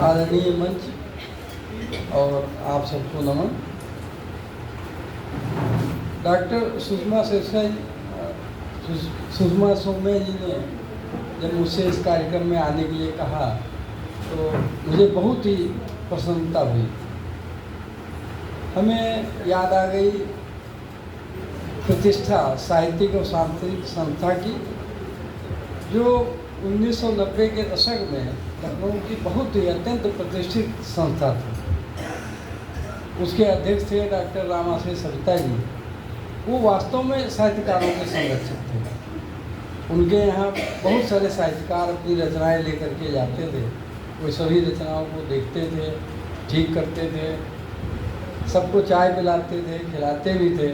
आदरणीय मंच और आप सबको नमन। डॉक्टर सुषमा सौम्या जी ने जब मुझसे इस कार्यक्रम में आने के लिए कहा तो मुझे बहुत ही प्रसन्नता हुई। हमें याद आ गई प्रतिष्ठा साहित्यिक और सांस्कृतिक संस्था की, जो 1990 के दशक में लखनऊ की बहुत ही अत्यंत प्रतिष्ठित संस्था थी। उसके अध्यक्ष थे डॉक्टर रामाशय सविता जी। वो वास्तव में साहित्यकारों के संरक्षक थे। उनके यहाँ बहुत सारे साहित्यकार अपनी रचनाएं लेकर के जाते थे। वो सभी रचनाओं को देखते थे, ठीक करते थे, सबको चाय पिलाते थे, खिलाते भी थे।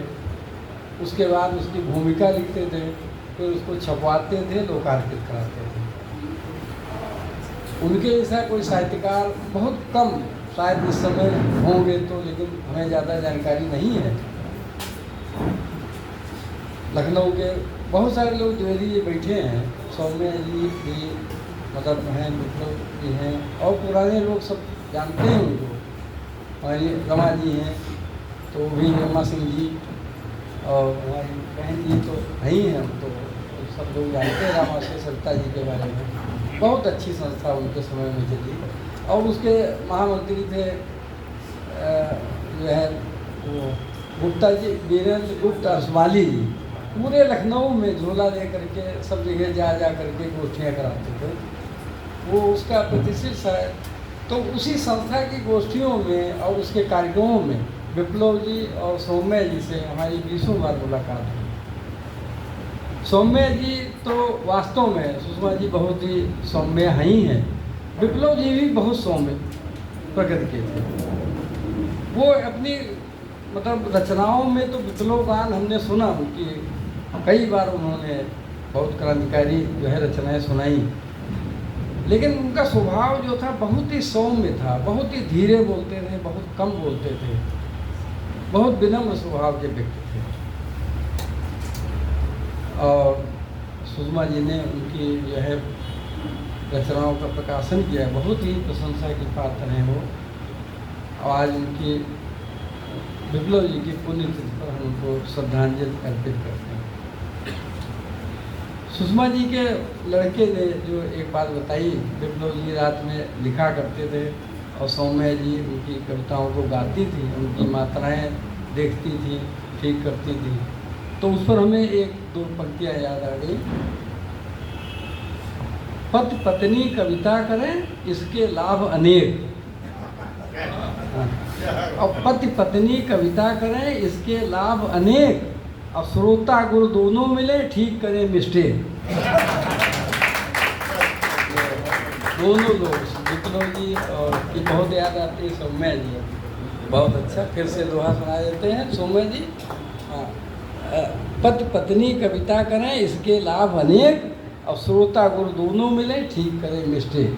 उसके बाद उसकी भूमिका लिखते थे, फिर उसको छपवाते थे, लोकार्पित कराते थे। उनके जैसा कोई साहित्यकार बहुत कम शायद इस समय होंगे तो, लेकिन हमें ज़्यादा जानकारी नहीं है। लखनऊ के बहुत सारे लोग द्विवेदी जी बैठे हैं, सौम्या जी भी मतलब हैं, विप्लव जी हैं, और पुराने लोग सब जानते हैं उनको। हमारी रमा जी हैं तो भी, रमा सिंह जी, और हमारी बहन जी तो नहीं हैं, तो सब लोग जानते हैं रामाशय सविता जी के बारे में। बहुत अच्छी संस्था उनके समय में चली। और उसके महामंत्री थे जो है वो गुप्ता जी, वीरेंद्र गुप्त असमाली जी। पूरे लखनऊ में झोला दे करके सब जगह जा करके गोष्ठियाँ कराते थे। वो उसका प्रतिष्ठित है। तो उसी संस्था की गोष्ठियों में और उसके कार्यक्रमों में विप्लव जी और सौम्या जी से हमारी 20 बार मुलाकात हुई। सौम्या जी तो वास्तव में सुषमा जी बहुत ही सौम्य ही हैं। विप्लव जी भी बहुत सौम्य प्रकृति के थे। वो अपनी मतलब रचनाओं में तो विप्लव गान हमने सुना उनकी कई बार, उन्होंने बहुत क्रांतिकारी जो है रचनाएं सुनाई। लेकिन उनका स्वभाव जो था बहुत ही सौम्य था, बहुत ही धीरे बोलते थे, बहुत कम बोलते थे, बहुत विनम्र स्वभाव के व्यक्ति थे। और सुषमा जी ने उनकी जो है रचनाओं का प्रकाशन किया, बहुत ही प्रशंसा की पात्र हैं वो। और आज उनकी विप्लव जी की पुण्यतिथि पर हम उनको श्रद्धांजलि अर्पित करते हैं। सुषमा जी के लड़के ने जो एक बात बताई, विप्लव जी रात में लिखा करते थे और सौम्या जी उनकी कविताओं को गाती थी, उनकी मात्राएं देखती थी, ठीक करती थी। तो उस पर हमें एक दो पंक्तियाँ याद आ गई। पति पत्नी कविता करें इसके लाभ अनेक, और पति पत्नी कविता करें इसके लाभ अनेक, और श्रोता गुरु दोनों मिले ठीक करें मिस्टेक। दोनों लोग विप्लव जी और की बहुत याद आती है, सौम्या जी बहुत अच्छा। फिर से दोहा सुना देते हैं सौम्या जी। हाँ, पति पत्नी कविता करें इसके लाभ अनेक, और श्रोता गुरु दोनों मिले ठीक करें मिस्टेक।